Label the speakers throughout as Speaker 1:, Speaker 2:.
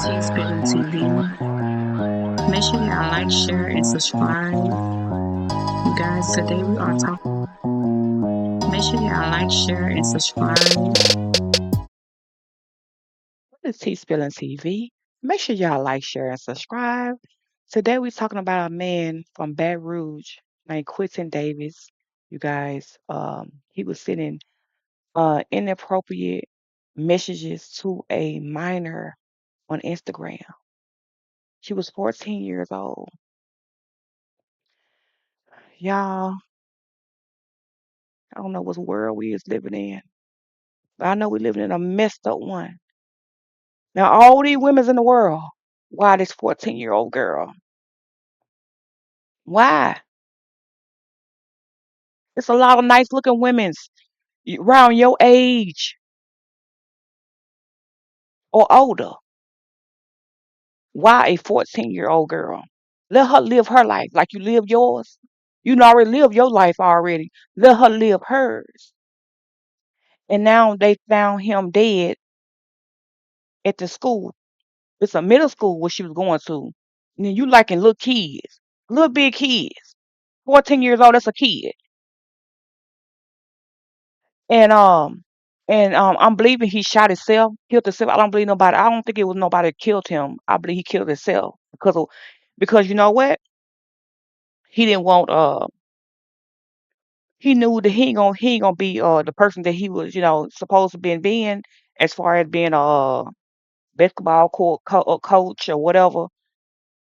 Speaker 1: T Spilling TV. Make sure y'all like, share, and subscribe. You guys, today we are talking. Make sure y'all like, share, and subscribe.
Speaker 2: This is T Spilling TV. Make sure y'all like, share, and subscribe. Today we're talking about a man from Baton Rouge named Quentin Davis. You guys, he was sending inappropriate messages to a minor on Instagram. She was 14 years old. Y'all, I don't know what world we is living in, but I know we're living in a messed up one. Now, all these women's in the world, why this 14-year-old girl? Why? It's a lot of nice looking women's around your age or older. Why a 14-year-old girl? Let her live her life like you live yours. You done already live your life already. Let her live hers. And now they found him dead at the school. It's a middle school where she was going to. And then you liking little kids, little big kids. 14 years old, that's a kid. And I'm believing he shot himself, killed himself. I don't believe nobody. I don't think it was nobody that killed him. I believe he killed himself because you know what? He didn't want he knew that he ain't gonna be the person that he was supposed to being as far as being a basketball coach or whatever.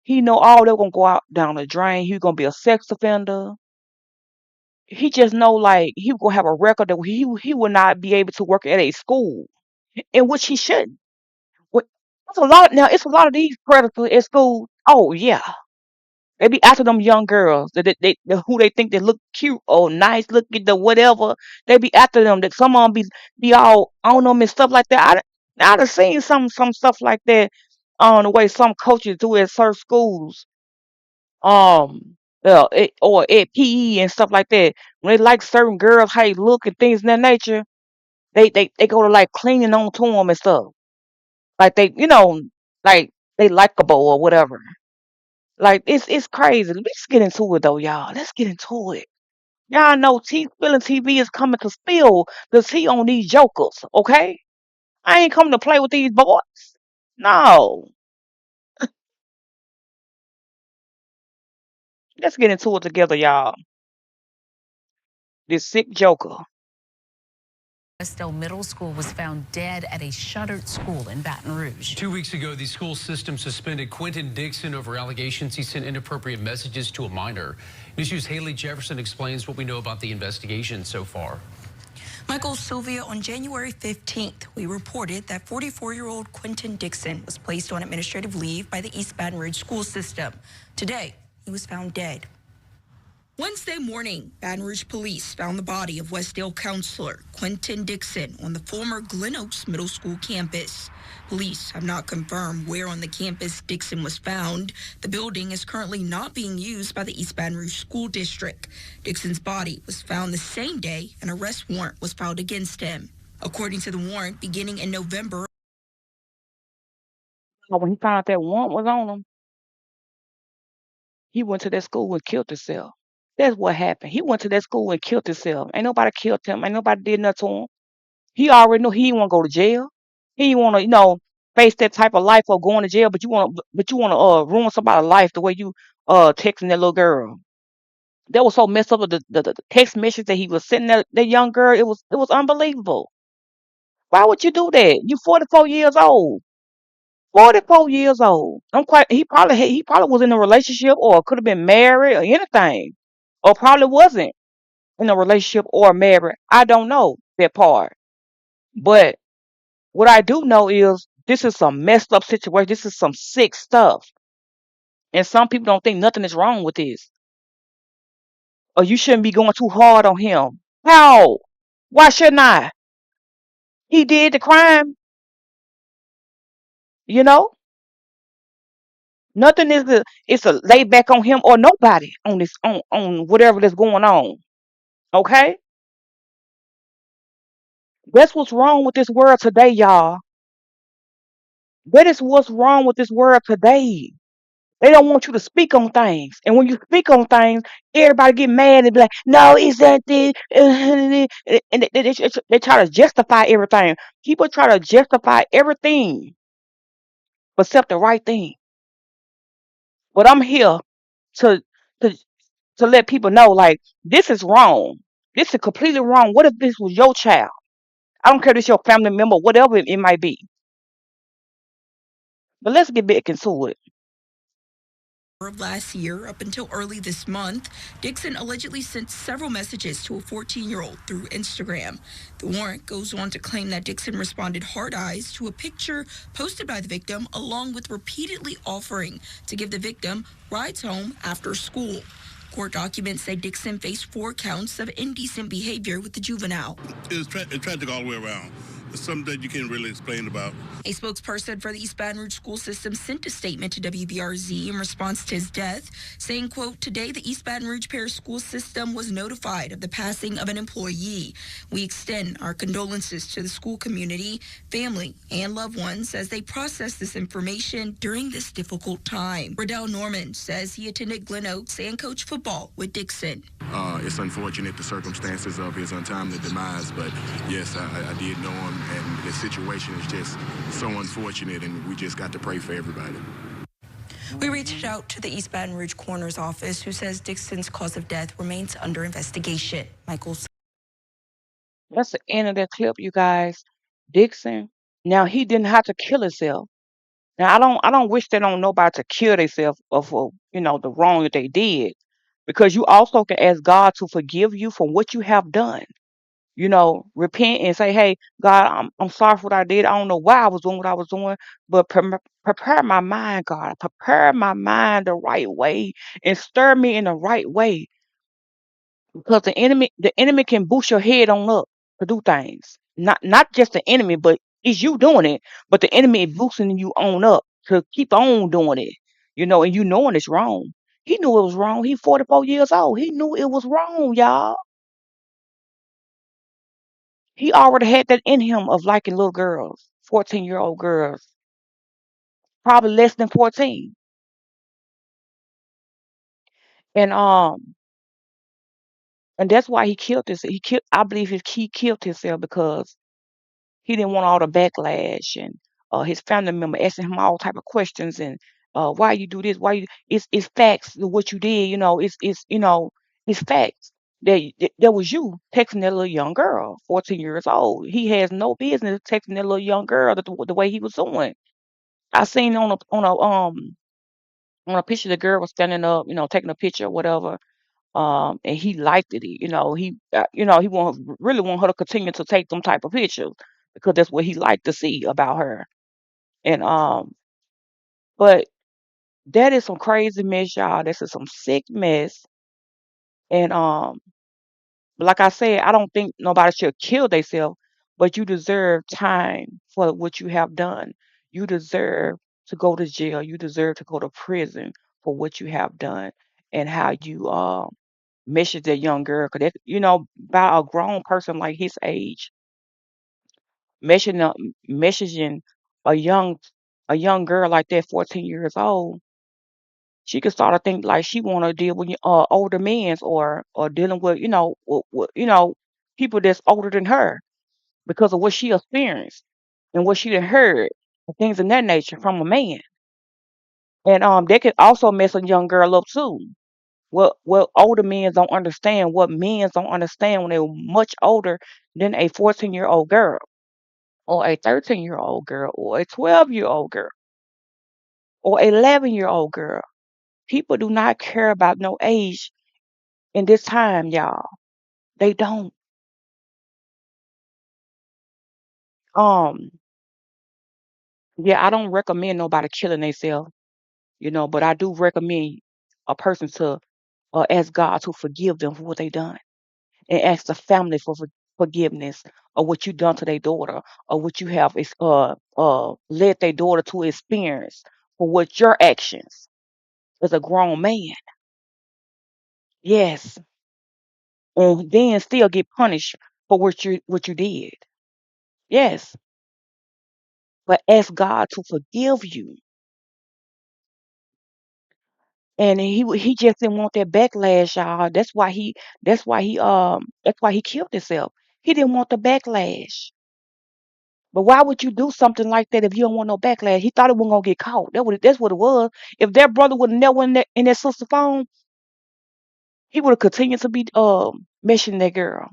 Speaker 2: He know all they gonna go out down the drain. He gonna be a sex offender. He just know like he gonna have a record that he will not be able to work at a school in which he shouldn't. What It's a lot now. It's a lot of these predators at school. Oh yeah, they be after them young girls who they think they look cute or nice, look at the whatever. They be after them. That some of them be all on them and stuff like that. I done seen some stuff like that on the way some coaches do at certain schools. Or at PE and stuff like that. When they like certain girls, how they look and things of that nature, they go to like cleaning on to them and stuff. Like like they likable or whatever. Like it's crazy. Let's get into it though, y'all. Let's get into it. Y'all know T Spilling TV is coming to spill the tea on these jokers, okay? I ain't coming to play with these boys. No. Let's get into it together, y'all. This sick joker.
Speaker 3: Westdale Middle School was found dead at a shuttered school in Baton Rouge.
Speaker 4: 2 weeks ago, the school system suspended Quentin Dixon over allegations he sent inappropriate messages to a minor. News's Haley Jefferson explains what we know about the investigation so far.
Speaker 5: Michael Sylvia, on January 15th, we reported that 44-year-old Quentin Dixon was placed on administrative leave by the East Baton Rouge school system. Today, he was found dead. Wednesday morning, Baton Rouge police found the body of Westdale counselor Quentin Dixon on the former Glen Oaks Middle School campus. Police have not confirmed where on the campus Dixon was found. The building is currently not being used by the East Baton Rouge School District. Dixon's body was found the same day. An arrest warrant was filed against him. According to the warrant, beginning in November.
Speaker 2: When he found out that warrant was on him, he went to that school and killed himself. That's what happened. He went to that school and killed himself. Ain't nobody killed him. Ain't nobody did nothing to him. He already knew he didn't want to go to jail. He didn't want to, face that type of life of going to jail. But you want to ruin somebody's life the way you texting that little girl. That was so messed up with the text message that he was sending that young girl. It was unbelievable. Why would you do that? You 44 years old. 44 years old. He probably was in a relationship or could have been married or anything. Or probably wasn't in a relationship or married. I don't know that part. But what I do know is this is some messed up situation. This is some sick stuff. And some people don't think nothing is wrong with this. Or you shouldn't be going too hard on him. How? Why shouldn't I? He did the crime, you know? Nothing is a lay back on him or nobody on this on whatever that's going on. Okay? That's what's wrong with this world today, y'all. That is what's wrong with this world today. They don't want you to speak on things. And when you speak on things, everybody get mad and be like, no, it's that this. And they try to justify everything. People try to justify everything except the right thing. But I'm here to to to let people know, like, this is wrong. This is completely wrong. What if this was your child? I don't care if it's your family member, whatever it might be. But let's get back into it.
Speaker 5: Of last year up until early this month, Dixon allegedly sent several messages to a 14-year-old through Instagram. The warrant goes on to claim that Dixon responded hard eyes to a picture posted by the victim, along with repeatedly offering to give the victim rides home after school. Court documents say Dixon faced 4 counts of indecent behavior with the juvenile.
Speaker 6: It's tragic all the way around. It's something that you can't really explain about.
Speaker 5: A spokesperson for the East Baton Rouge School System sent a statement to WBRZ in response to his death, saying, quote, today the East Baton Rouge Parish School System was notified of the passing of an employee. We extend our condolences to the school community, family, and loved ones as they process this information during this difficult time. Riddell Norman says he attended Glen Oaks and coached football with Dixon.
Speaker 7: It's unfortunate the circumstances of his untimely demise, but yes, I did know him, and the situation is just so unfortunate, and we just got to pray for everybody.
Speaker 5: We reached out to the East Baton Rouge coroner's office, who says Dixon's cause of death remains under investigation. Michael.
Speaker 2: That's the end of that clip, you guys. Dixon. Now he didn't have to kill himself. Now I don't wish that on nobody to kill themselves for the wrong that they did, because you also can ask God to forgive you for what you have done. Repent and say, hey, God, I'm sorry for what I did. I don't know why I was doing what I was doing, but prepare my mind, God. Prepare my mind the right way and stir me in the right way, because the enemy can boost your head on up to do things. Not just the enemy, but it's you doing it. But the enemy is boosting you on up to keep on doing it. And you knowing it's wrong. He knew it was wrong. He 44 years old. He knew it was wrong, y'all. He already had that in him of liking little girls, 14-year-old girls, probably less than 14. And that's why he killed this. I believe he killed himself because he didn't want all the backlash, and his family member asking him all type of questions, and why you do this, why you it's facts of what you did. It's facts that was you texting that little young girl, 14 years old. He has no business texting that little young girl the way he was doing. I seen on a picture, the girl was standing up, taking a picture or whatever. And he liked it. He really want her to continue to take them type of pictures, because that's what he liked to see about her. And but that is some crazy mess, y'all. This is some sick mess. And but like I said, I don't think nobody should kill themselves, but you deserve time for what you have done. You deserve to go to jail. You deserve to go to prison for what you have done, and how you message that young girl. Cause about a grown person like his age, messaging a young a young girl like that, 14 years old. She could start to think like she want to deal with older men, or dealing with people that's older than her, because of what she experienced and what she done heard, and things of that nature from a man. And they could also mess a young girl up too. What older men don't understand, what men don't understand when they're much older than a 14-year-old girl, or a 13-year-old girl, or a 12-year-old girl, or 11-year-old girl. People do not care about no age in this time, y'all. They don't. Um, yeah, I don't recommend nobody killing themselves, but I do recommend a person to ask God to forgive them for what they done, and ask the family for forgiveness of what you done to their daughter, or what you have led their daughter to experience, for what your actions as a grown man. Yes, and then still get punished for what you did. Yes, but ask God to forgive you. And he just didn't want that backlash, y'all. That's why he killed himself. He didn't want the backlash. But why would you do something like that if you don't want no backlash? He thought it wasn't gonna get caught. That's what it was. If that brother would have never in that sister's phone, he would have continued to be meshing that girl.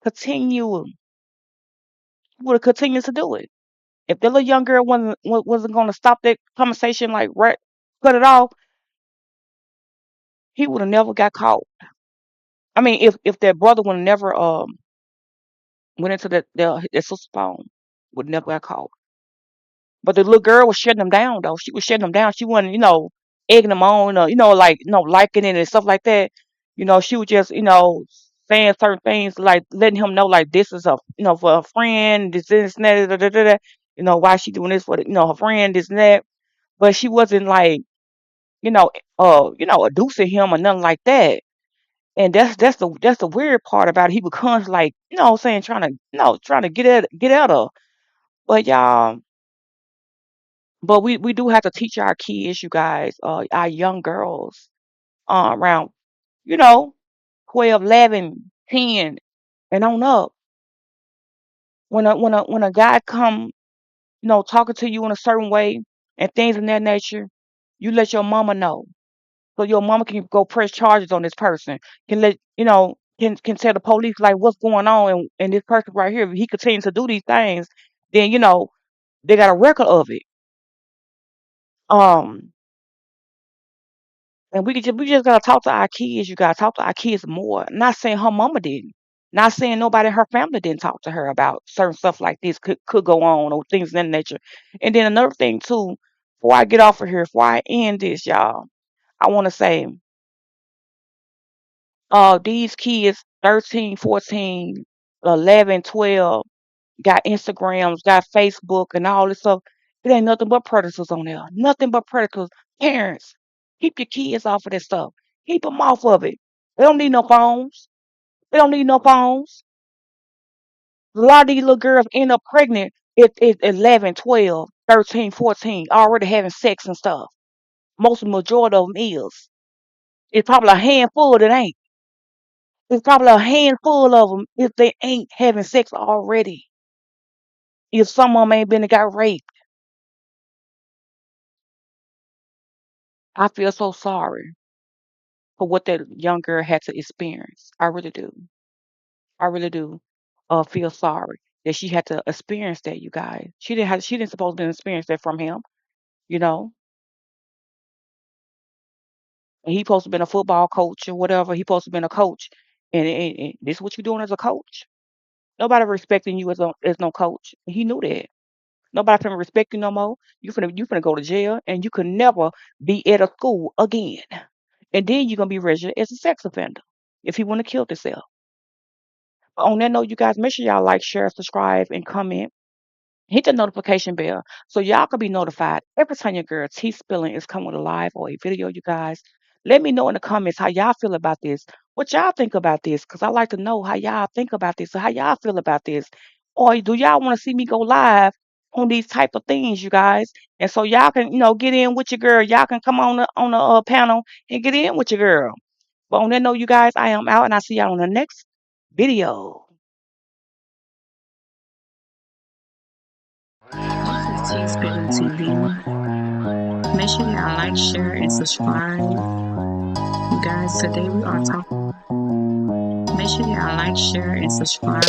Speaker 2: Continue. He would have continued to do it. If that little young girl wasn't gonna stop that conversation, like right, cut it off, he would have never got caught. I mean, if that brother would have never went into that sister's phone, would never got caught. But the little girl was shutting them down though. She was shutting them down. She wasn't, egging them on, like, liking it and stuff like that. She was just, saying certain things, like letting him know, like this is for a friend, this and that, da, da, da, da. Why she doing this for her friend, this and that. But she wasn't like, adducing him or nothing like that. And that's the weird part about it. He becomes like, saying trying to get at her. But y'all, but we do have to teach our kids, you guys, our young girls, around, you know, 12, 11, 10, and on up. When a guy come, talking to you in a certain way and things of that nature, you let your mama know. So your mama can go press charges on this person. Can let can tell the police like what's going on, and this person right here, if he continues to do these things, then they got a record of it. Um, and we just gotta talk to our kids. You gotta talk to our kids more. Not saying her mama didn't. Not saying nobody in her family didn't talk to her about certain stuff like this could go on or things of that nature. And then another thing too, before I get off of here, before I end this, y'all, I want to say, these kids, 13, 14, 11, 12, got Instagrams, got Facebook, and all this stuff. It ain't nothing but predators on there. Nothing but predators. Parents, keep your kids off of that stuff. Keep them off of it. They don't need no phones. They don't need no phones. A lot of these little girls end up pregnant at 11, 12, 13, 14, already having sex and stuff. Majority of them is. It's probably a handful that ain't. It's probably a handful of them if they ain't having sex already. If some of them ain't been and got raped. I feel so sorry for what that young girl had to experience. I really do. I really do. Feel sorry that she had to experience that, you guys. She didn't supposed to experience that from him, you know. And he supposed to been a football coach or whatever. He supposed to been a coach. And this is what you're doing as a coach. Nobody respecting you as no coach. He knew that. Nobody finna respect you no more. You finna go to jail, and you can never be at a school again. And then you're gonna be registered as a sex offender if he wanna kill himself. But on that note, you guys, make sure y'all like, share, subscribe, and comment. Hit the notification bell so y'all can be notified every time your girl T Spilling is coming with a live or a video, you guys. Let me know in the comments how y'all feel about this. What y'all think about this? Because I like to know how y'all think about this or how y'all feel about this. Or do y'all want to see me go live on these type of things, you guys? And so y'all can, get in with your girl. Y'all can come on the panel and get in with your girl. But on that note, you guys, I am out, and I'll see y'all on the next video.
Speaker 1: This is T Spilling TV. Make sure y'all like, share, and subscribe. You guys, today we are talking. Make sure y'all like, share, and subscribe.